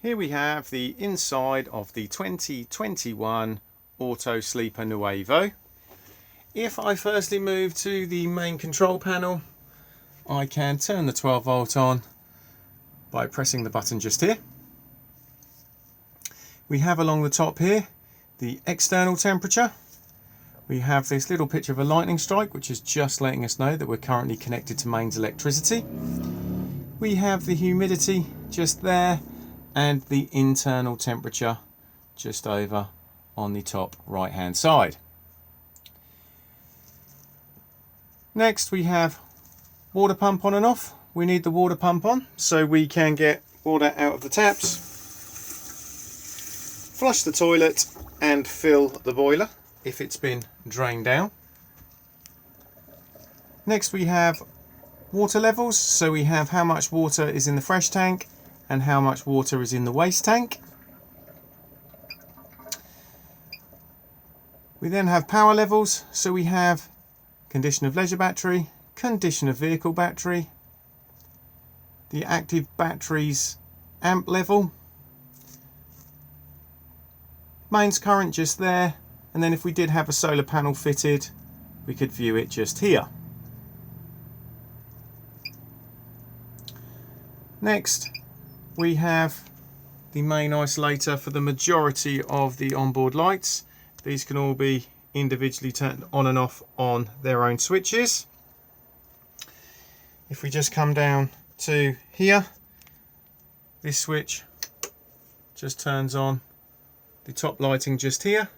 Here we have the inside of the 2021 Auto Sleeper Nuevo. If I firstly move to the main control panel, I can turn the 12 volt on by pressing the button just here. We have along the top here the external temperature. We have this little picture of a lightning strike, which is just letting us know that we're currently connected to mains electricity. We have the humidity just there, and the internal temperature just over on the top right hand side. Next we have water pump on and off. We need the water pump on so we can get water out of the taps, flush the toilet and fill the boiler if it's been drained down. Next we have water levels, so we have how much water is in the fresh tank and how much water is in the waste tank. We then have power levels, so we have condition of leisure battery, condition of vehicle battery, the active battery's amp level, mains current just there, and then if we did have a solar panel fitted, we could view it just here. Next we have the main isolator for the majority of the onboard lights. These can all be individually turned on and off on their own switches. If we just come down to here, this switch just turns on the top lighting just here,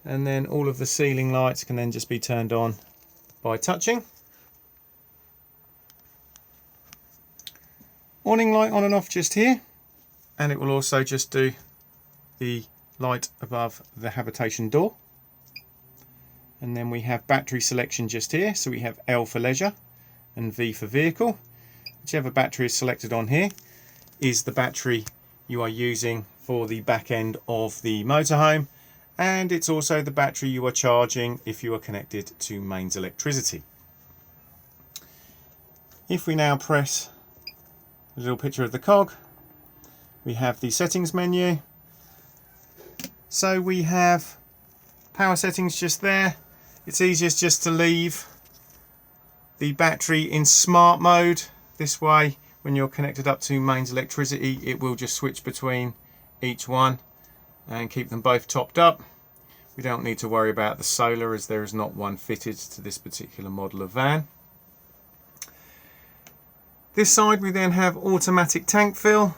and then all of the ceiling lights can then just be turned on by touching. Awning light on and off just here, and it will also just do the light above the habitation door. And then we have battery selection just here, so we have L for leisure and V for vehicle. Whichever battery is selected on here is the battery you are using for the back end of the motorhome, and it's also the battery you are charging if you are connected to mains electricity. If we now press a little picture of the cog, we have the settings menu. So we have power settings just there. It's easiest just to leave the battery in smart mode. This way, when you're connected up to mains electricity, it will just switch between each one and keep them both topped up. We don't need to worry about the solar, as there is not one fitted to this particular model of van. This side we then have automatic tank fill.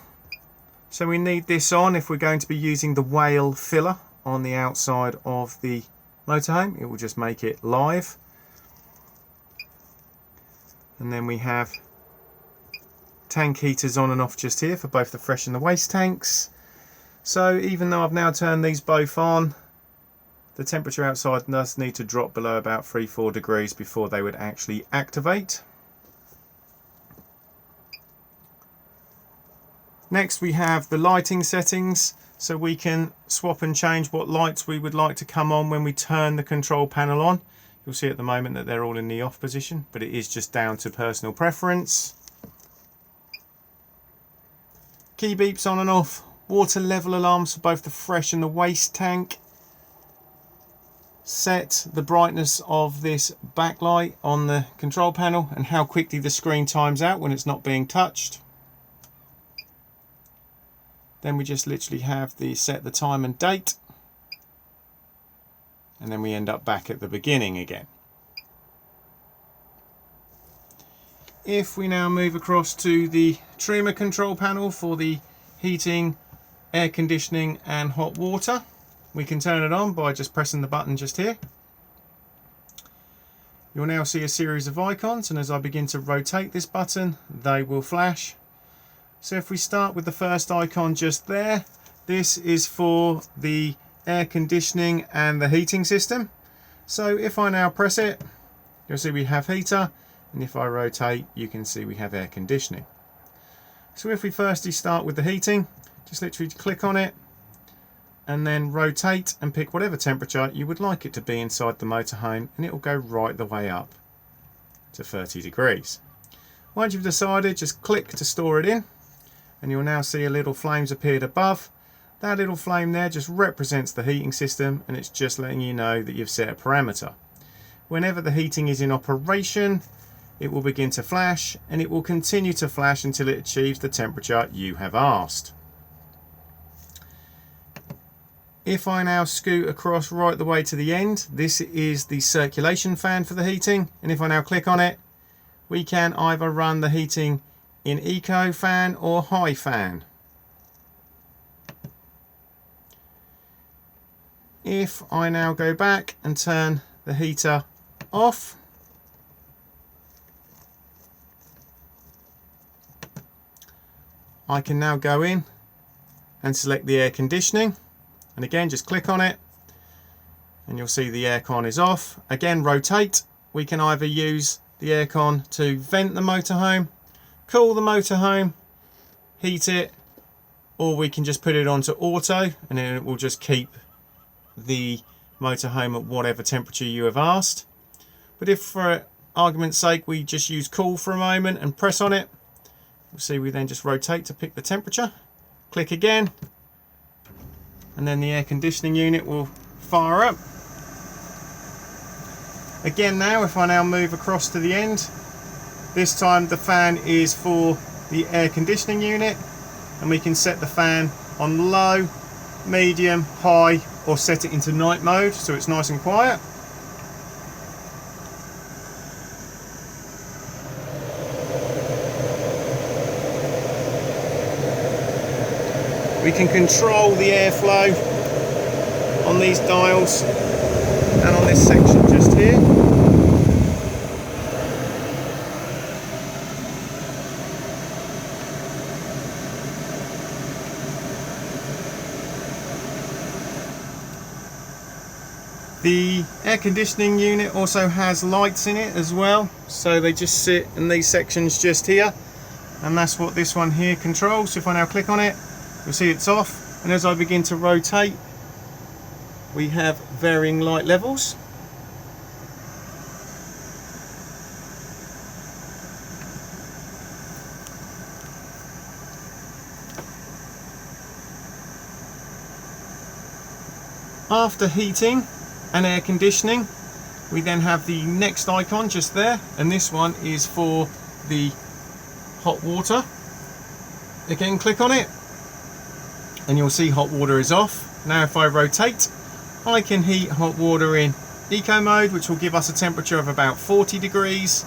So we need this on if we're going to be using the whale filler on the outside of the motorhome. It will just make it live. And then we have tank heaters on and off just here for both the fresh and the waste tanks. So even though I've now turned these both on, the temperature outside does need to drop below about 3-4 degrees before they would actually activate. Next we have the lighting settings, so we can swap and change what lights we would like to come on when we turn the control panel on. You'll see at the moment that they're all in the off position, but it is just down to personal preference. Key beeps on and off, water level alarms for both the fresh and the waste tank. Set the brightness of this backlight on the control panel and how quickly the screen times out when it's not being touched. Then we just literally have the set the time and date, and then we end up back at the beginning again. If we now move across to the Trima control panel for the heating, air conditioning and hot water, we can turn it on by just pressing the button just here. You'll now see a series of icons, and as I begin to rotate this button, they will flash. So if we start with the first icon just there, this is for the air conditioning and the heating system. So if I now press it, you'll see we have heater, and if I rotate, you can see we have air conditioning. So if we firstly start with the heating, just literally click on it and then rotate and pick whatever temperature you would like it to be inside the motorhome, and it will go right the way up to 30 degrees. Once you've decided, just click to store it in, and you'll now see a little flame's appeared above. That little flame there just represents the heating system, and it's just letting you know that you've set a parameter. Whenever the heating is in operation, it will begin to flash, and it will continue to flash until it achieves the temperature you have asked. If I now scoot across right the way to the end, this is the circulation fan for the heating, and if I now click on it, we can either run the heating in eco fan or high fan. If I now go back and turn the heater off, I can now go in and select the air conditioning, and again just click on it and you'll see the aircon is off. Again, rotate. We can either use the aircon to vent the motorhome, cool the motorhome, heat it, or we can just put it onto auto and then it will just keep the motorhome at whatever temperature you have asked. But if for argument's sake we just use cool for a moment and press on it, you'll see we then just rotate to pick the temperature, click again, and then the air conditioning unit will fire up. Again, now if I now move across to the end, this time the fan is for the air conditioning unit, and we can set the fan on low, medium, high, or set it into night mode so it's nice and quiet. We can control the airflow on these dials and on this section just here. The air conditioning unit also has lights in it as well, so they just sit in these sections just here, and that's what this one here controls. So if I now click on it, you'll see it's off, and as I begin to rotate, we have varying light levels. After heating and air conditioning, we then have the next icon just there, and this one is for the hot water. Again, click on it and you'll see hot water is off. Now if I rotate, I can heat hot water in eco mode, which will give us a temperature of about 40 degrees,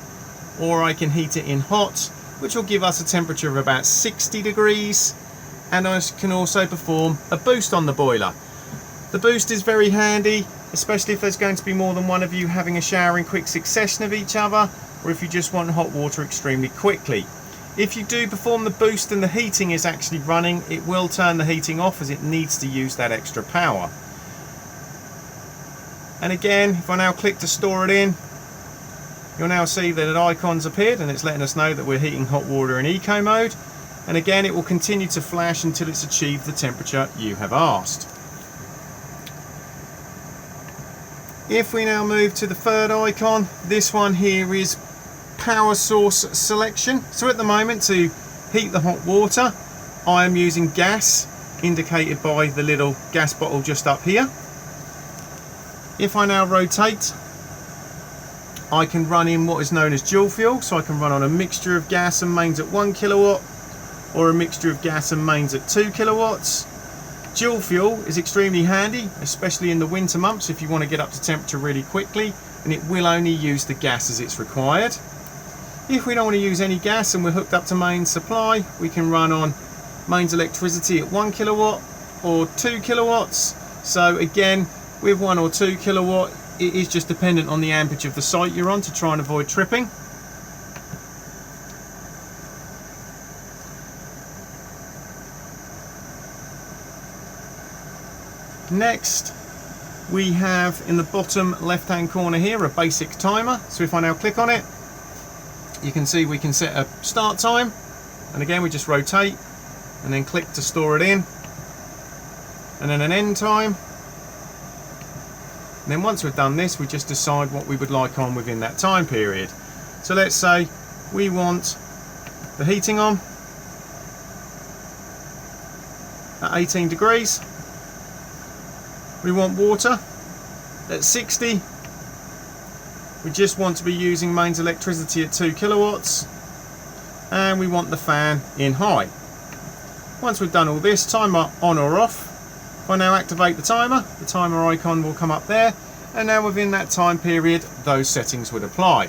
or I can heat it in hot, which will give us a temperature of about 60 degrees, and I can also perform a boost on the boiler. The boost is very handy, especially if there's going to be more than one of you having a shower in quick succession of each other, or if you just want hot water extremely quickly. If you do perform the boost and the heating is actually running, it will turn the heating off as it needs to use that extra power. And again, if I now click to store it in, you'll now see that an icon's appeared and it's letting us know that we're heating hot water in eco mode. And again, it will continue to flash until it's achieved the temperature you have asked. If we now move to the third icon, this one here is power source selection. So at the moment, to heat the hot water, I am using gas, indicated by the little gas bottle just up here. If I now rotate, I can run in what is known as dual fuel, so I can run on a mixture of gas and mains at 1 kilowatt, or a mixture of gas and mains at 2 kilowatts. Dual fuel is extremely handy, especially in the winter months if you want to get up to temperature really quickly, and it will only use the gas as it's required. If we don't want to use any gas and we're hooked up to mains supply, we can run on mains electricity at 1 kilowatt or 2 kilowatts. So again, with 1 or 2 kilowatt, it is just dependent on the amperage of the site you're on to try and avoid tripping. Next, we have in the bottom left hand corner here a basic timer. So if I now click on it, you can see we can set a start time, and again we just rotate and then click to store it in, and then an end time. And then once we've done this, we just decide what we would like on within that time period. So let's say we want the heating on, at 18 degrees. We want water at 60. We just want to be using mains electricity at 2 kilowatts. And we want the fan in high. Once we've done all this, timer on or off. If I now activate the timer icon will come up there, and now within that time period those settings would apply.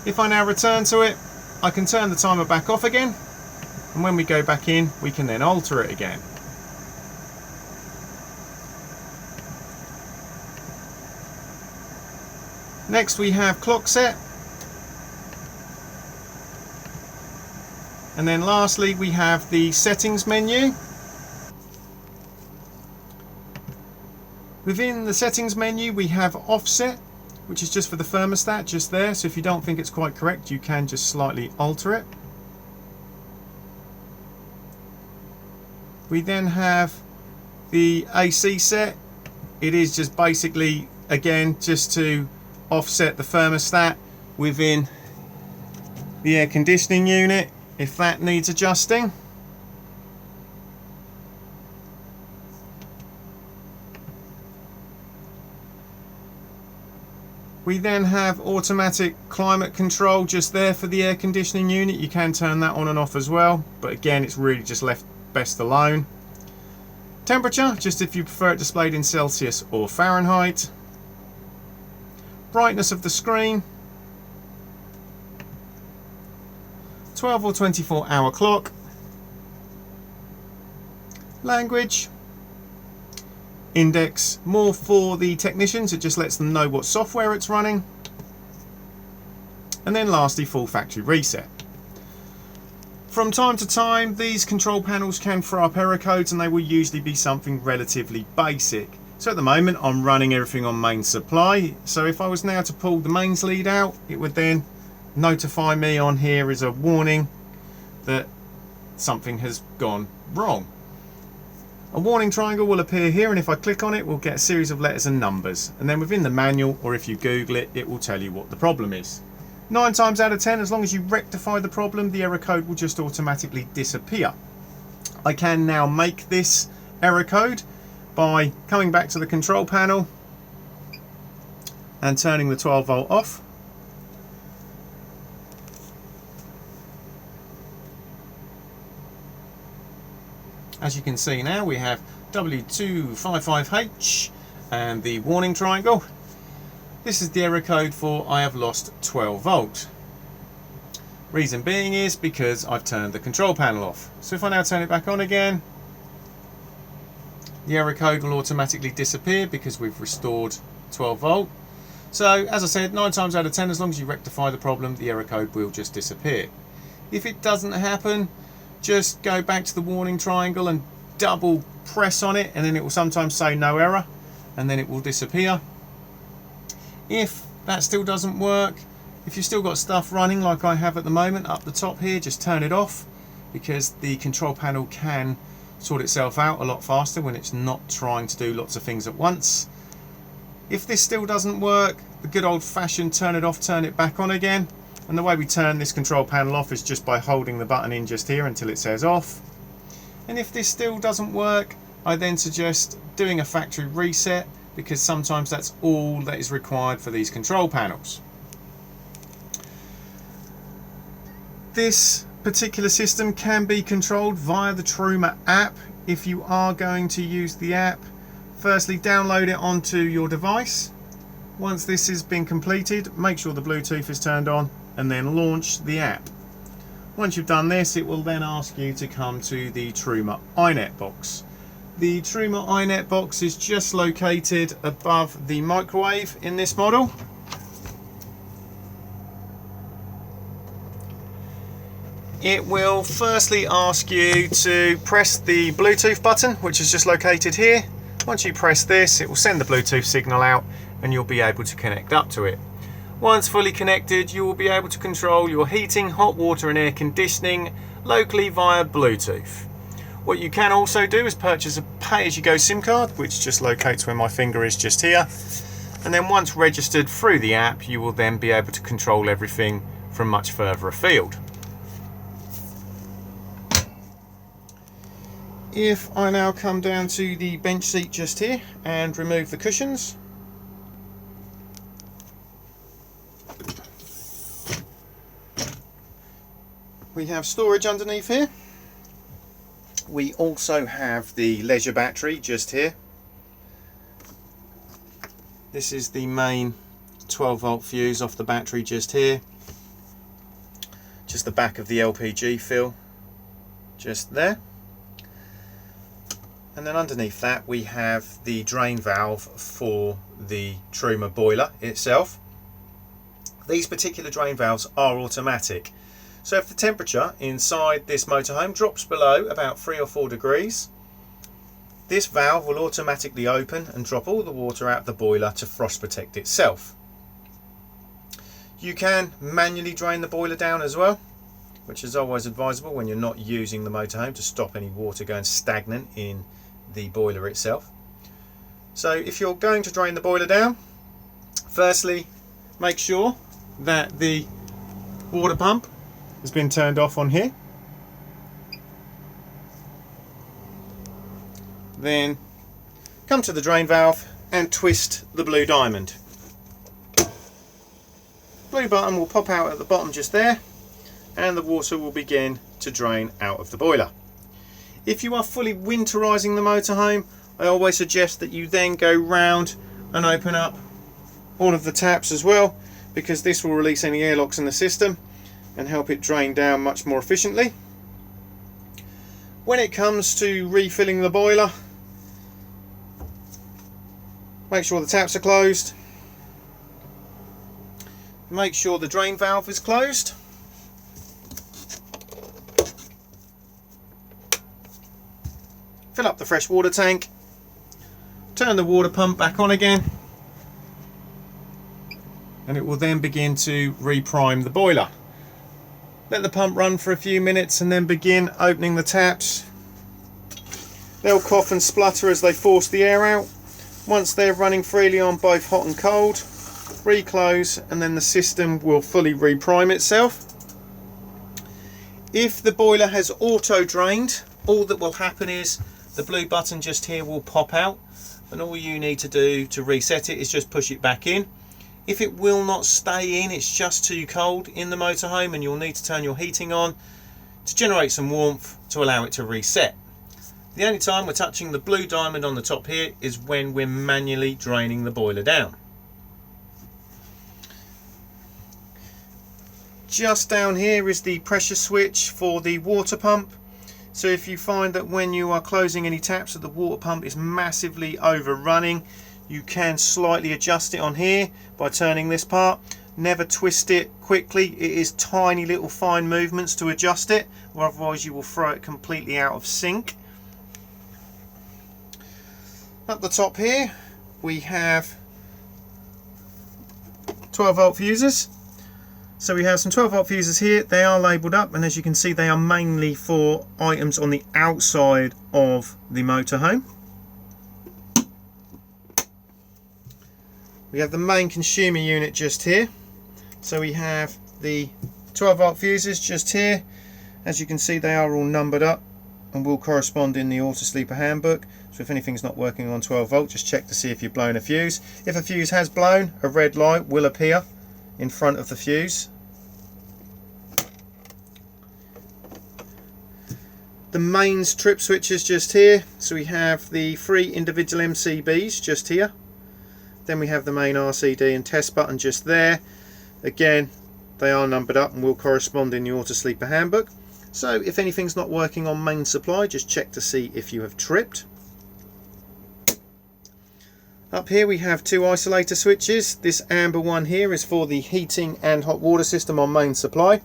If I now return to it, I can turn the timer back off again, and when we go back in we can then alter it again. Next we have clock set, and then lastly we have the settings menu. Within the settings menu we have offset, which is just for the thermostat, just there, so if you don't think it's quite correct you can just slightly alter it. We then have the AC set. It is just basically, again, just to offset the thermostat within the air conditioning unit if that needs adjusting. We then have automatic climate control just there for the air conditioning unit. You can turn that on and off as well, but again it's really just left best alone. Temperature, just if you prefer it displayed in Celsius or Fahrenheit. Brightness of the screen. 12 or 24 hour clock. Language. Index, more for the technicians, it just lets them know what software it's running. And then lastly, full factory reset. From time to time these control panels can throw up error codes, and they will usually be something relatively basic. So at the moment I'm running everything on mains supply, so if I was now to pull the mains lead out, it would then notify me on here as a warning that something has gone wrong. A warning triangle will appear here, and if I click on it we'll get a series of letters and numbers, and then within the manual, or if you Google it, it will tell you what the problem is. 9 times out of 10, as long as you rectify the problem, the error code will just automatically disappear. I can now make this error code by coming back to the control panel and turning the 12 volt off. As you can see now, we have W255H and the warning triangle. This is the error code for I have lost 12 volt. Reason being is because I've turned the control panel off. So if I now turn it back on again, the error code will automatically disappear because we've restored 12 volt. So as I said, 9 times out of 10, as long as you rectify the problem, the error code will just disappear. If it doesn't happen, just go back to the warning triangle and double press on it, and then it will sometimes say no error, and then it will disappear. If that still doesn't work, if you've still got stuff running like I have at the moment up the top here, just turn it off, because the control panel can sort itself out a lot faster when it's not trying to do lots of things at once. If this still doesn't work, the good old-fashioned turn it off, turn it back on again. And the way we turn this control panel off is just by holding the button in just here until it says off. And if this still doesn't work, I then suggest doing a factory reset, because sometimes that's all that is required for these control panels. This particular system can be controlled via the Truma app. If you are going to use the app, firstly download it onto your device. Once this has been completed, make sure the Bluetooth is turned on, and then launch the app. Once you've done this, it will then ask you to come to the Truma iNet box. The Truma iNet box is just located above the microwave in this model. It will firstly ask you to press the Bluetooth button, which is just located here. Once you press this, it will send the Bluetooth signal out and you'll be able to connect up to it. Once fully connected, you will be able to control your heating, hot water and air conditioning locally via Bluetooth. What you can also do is purchase a pay-as-you-go SIM card, which just locates where my finger is just here. And then once registered through the app, you will then be able to control everything from much further afield. If I now come down to the bench seat just here and remove the cushions, we have storage underneath here. We also have the leisure battery just here. This is the main 12-volt fuse off the battery just here. Just the back of the LPG fill just there. And then underneath that we have the drain valve for the Truma boiler itself. These particular drain valves are automatic. So if the temperature inside this motorhome drops below about 3 or 4 degrees, this valve will automatically open and drop all the water out of the boiler to frost protect itself. You can manually drain the boiler down as well, which is always advisable when you're not using the motorhome, to stop any water going stagnant in the boiler itself. So if you're going to drain the boiler down, firstly make sure that the water pump has been turned off on here. Then come to the drain valve and twist the blue diamond. Blue button will pop out at the bottom just there, and the water will begin to drain out of the boiler. If you are fully winterizing the motorhome, I always suggest that you then go round and open up all of the taps as well, because this will release any airlocks in the system and help it drain down much more efficiently. When it comes to refilling the boiler, make sure the taps are closed. Make sure the drain valve is closed. Fill up the fresh water tank. Turn the water pump back on again. And it will then begin to reprime the boiler. Let the pump run for a few minutes and then begin opening the taps. They'll cough and splutter as they force the air out. Once they're running freely on both hot and cold, reclose, and then the system will fully reprime itself. If the boiler has auto drained, all that will happen is the blue button just here will pop out, and all you need to do to reset it is just push it back in. If it will not stay in, it's just too cold in the motorhome, and you'll need to turn your heating on to generate some warmth to allow it to reset. The only time we're touching the blue diamond on the top here is when we're manually draining the boiler down. Just down here is the pressure switch for the water pump. So if you find that when you are closing any taps that the water pump is massively overrunning, you can slightly adjust it on here by turning this part. Never twist it quickly. It is tiny little fine movements to adjust it, or otherwise you will throw it completely out of sync. At the top here we have 12-volt fuses. So we have some 12-volt fuses here. They are labelled up, and as you can see they are mainly for items on the outside of the motorhome. We have the main consumer unit just here. So we have the 12-volt fuses just here. As you can see they are all numbered up and will correspond in the auto sleeper handbook. So if anything's not working on 12 volt, just check to see if you've blown a fuse. If a fuse has blown, a red light will appear in front of the fuse. The mains trip switches just here. So we have the 3 individual MCBs just here. Then we have the main RCD and test button just there. Again, they are numbered up and will correspond in the auto sleeper handbook. So if anything's not working on main supply, just check to see if you have tripped. Up here we have 2 isolator switches. This amber one here is for the heating and hot water system on main supply.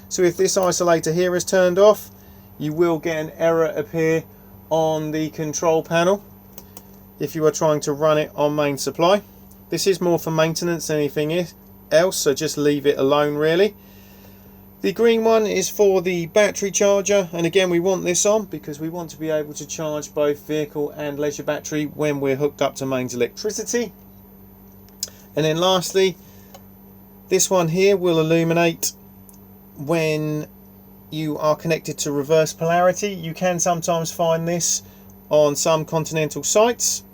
So if this isolator here is turned off, you will get an error appear on the control panel if you are trying to run it on main supply. This is more for maintenance than anything else, so just leave it alone really. The green one is for the battery charger, and again we want this on because we want to be able to charge both vehicle and leisure battery when we're hooked up to mains electricity. And then lastly, this one here will illuminate when you are connected to reverse polarity. You can sometimes find this on some continental sites.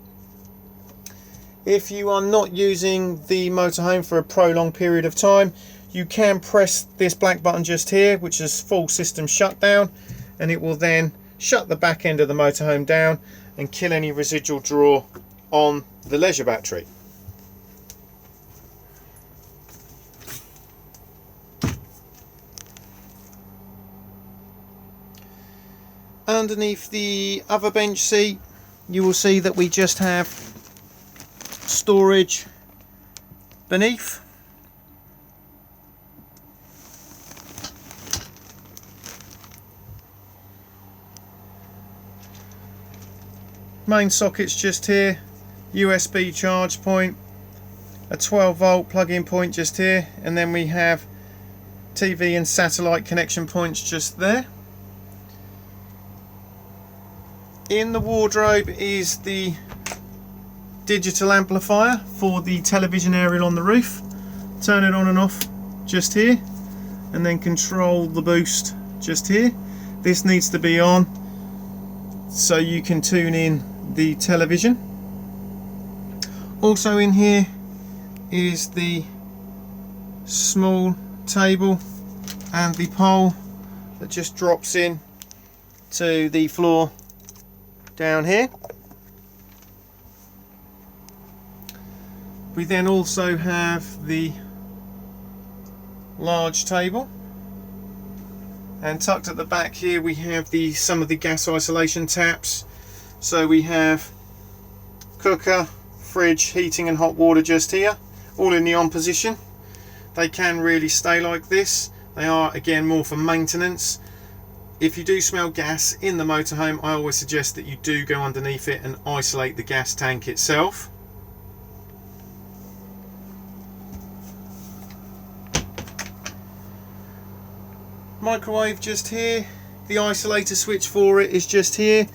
If you are not using the motorhome for a prolonged period of time, you can press this black button just here, which is full system shutdown, and it will then shut the back end of the motorhome down and kill any residual draw on the leisure battery. Underneath the other bench seat, you will see that we just have storage beneath. Main sockets just here, USB charge point, a 12 volt plug-in point just here, and then we have TV and satellite connection points just there. In the wardrobe is the digital amplifier for the television aerial on the roof. Turn it on and off just here, and then control the boost just here. This needs to be on so you can tune in the television. Also in here is the small table and the pole that just drops in to the floor down here. We then also have the large table, and tucked at the back here we have some of the gas isolation taps. So we have cooker, fridge, heating and hot water just here, all in the on position. They can really stay like this. They are again more for maintenance. If you do smell gas in the motorhome, I always suggest that you do go underneath it and isolate the gas tank itself. Microwave just here. The isolator switch for it is just here.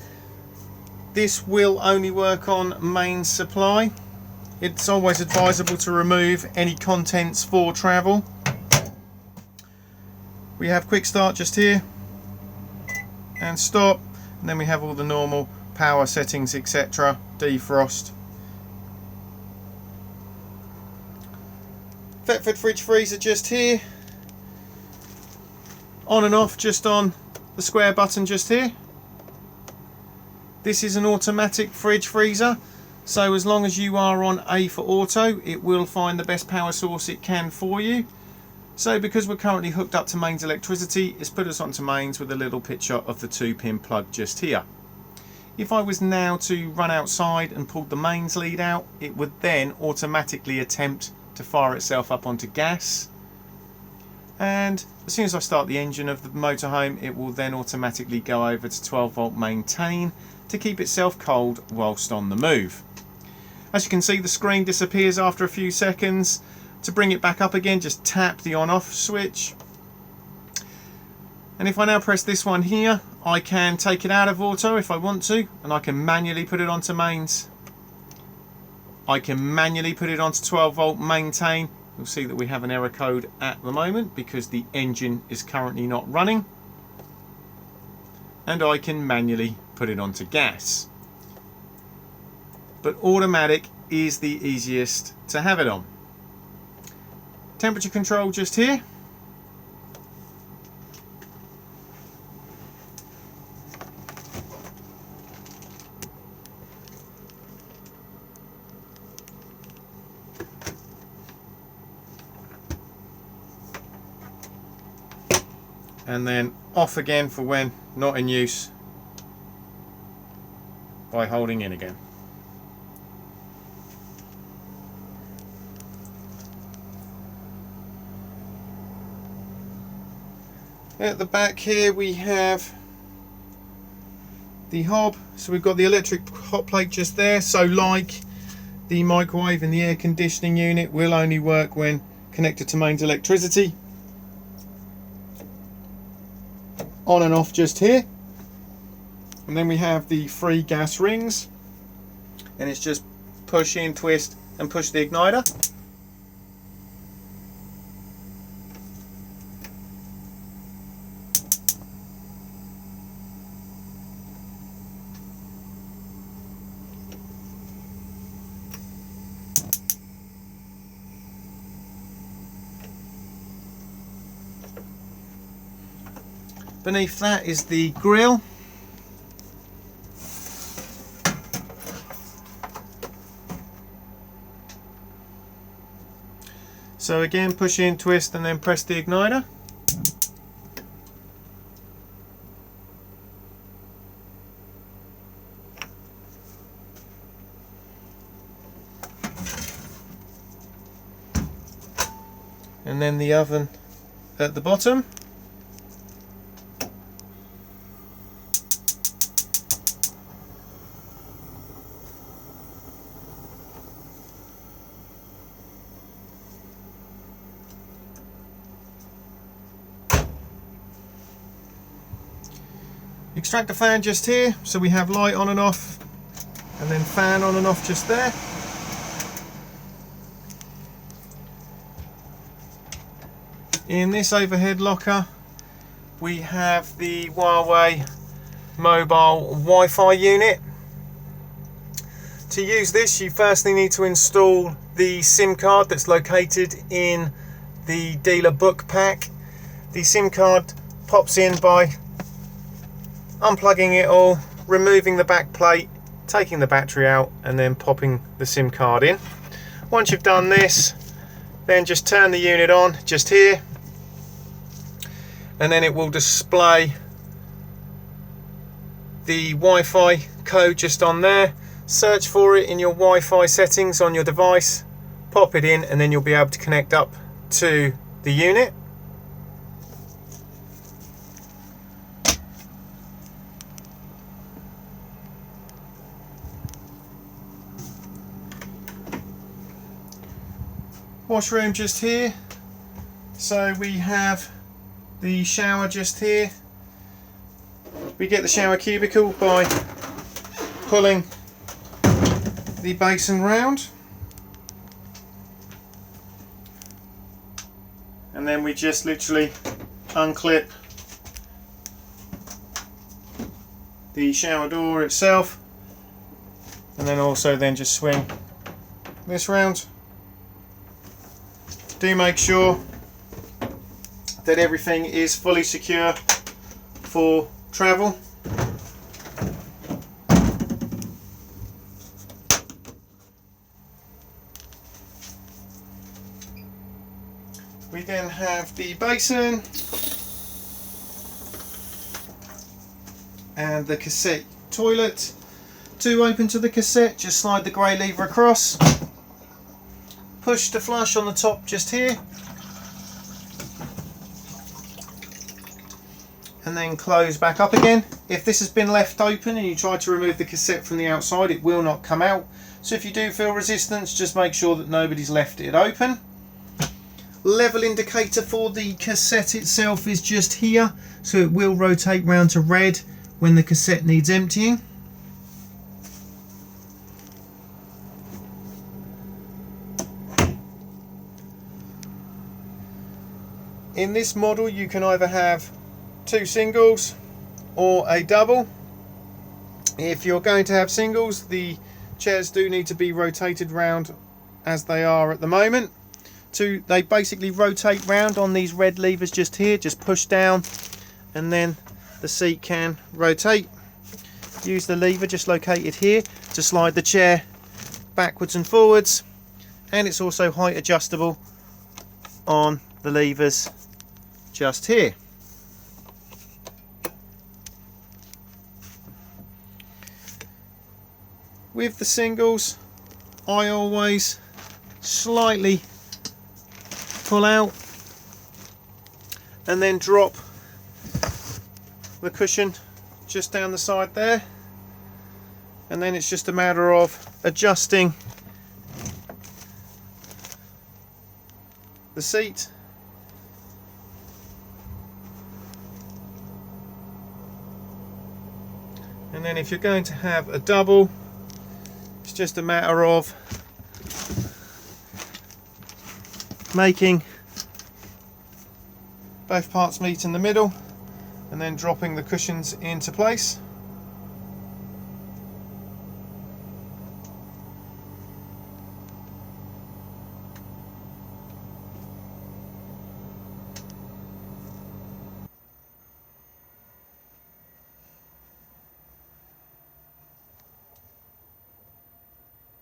This will only work on main supply. It's always advisable to remove any contents for travel. We have quick start just here and stop, and then we have all the normal power settings, etc. Defrost. Thetford fridge freezer just here. On and off just on the square button just here. This is an automatic fridge freezer, so as long as you are on A for auto, it will find the best power source it can for you. So because we're currently hooked up to mains electricity, it's put us onto mains with a little picture of the 2-pin plug just here. If I was now to run outside and pull the mains lead out, it would then automatically attempt to fire itself up onto gas. And as soon as I start the engine of the motorhome, it will then automatically go over to 12 volt maintain to keep itself cold whilst on the move. As you can see, the screen disappears after a few seconds. To bring it back up again, just tap the on off switch. And if I now press this one here, I can take it out of auto if I want to, and I can manually put it onto mains. I can manually put it onto 12 volt maintain. You'll see that we have an error code at the moment because the engine is currently not running. And I can manually put it onto gas. But automatic is the easiest to have it on. Temperature control just here. And then off again for when not in use by holding in again. At the back here we have the hob, so we've got the electric hot plate just there. So like the microwave and the air conditioning unit, will only work when connected to mains electricity. On and off just here. And then we have the 3 gas rings, and it's just push in, twist and push the igniter. Beneath that is the grill. So again, push in, twist, and then press the igniter. And then the oven at the bottom. Extractor fan just here, so we have light on and off, and then fan on and off just there. In this overhead locker we have the Huawei mobile Wi-Fi unit. To use this, you firstly need to install the SIM card that's located in the dealer book pack. The SIM card pops in by unplugging it all, removing the back plate, taking the battery out, and then popping the SIM card in. Once you've done this, then just turn the unit on just here, and then it will display the Wi-Fi code just on there. Search for it in your Wi-Fi settings on your device, pop it in, and then you'll be able to connect up to the unit. Washroom just here, so we have the shower just here. We get the shower cubicle by pulling the basin round, and then we just literally unclip the shower door itself, and then also then just swing this round. Do make sure that everything is fully secure for travel. We then have the basin and the cassette toilet. To open to the cassette, just slide the grey lever across, push to flush on the top just here, and then close back up again. If this has been left open and you try to remove the cassette from the outside, it will not come out. So if you do feel resistance, just make sure that nobody's left it open. Level indicator for the cassette itself is just here, so it will rotate round to red when the cassette needs emptying. In this model you can either have 2 singles or a double. If you're going to have singles, the chairs do need to be rotated round as they are at the moment. They basically rotate round on these red levers just here, just push down and then the seat can rotate. Use the lever just located here to slide the chair backwards and forwards, and it's also height adjustable on the levers just here. With the singles, I always slightly pull out and then drop the cushion just down the side there, and then it's just a matter of adjusting the seat and then if you're going to have a double, it's just a matter of making both parts meet in the middle and then dropping the cushions into place.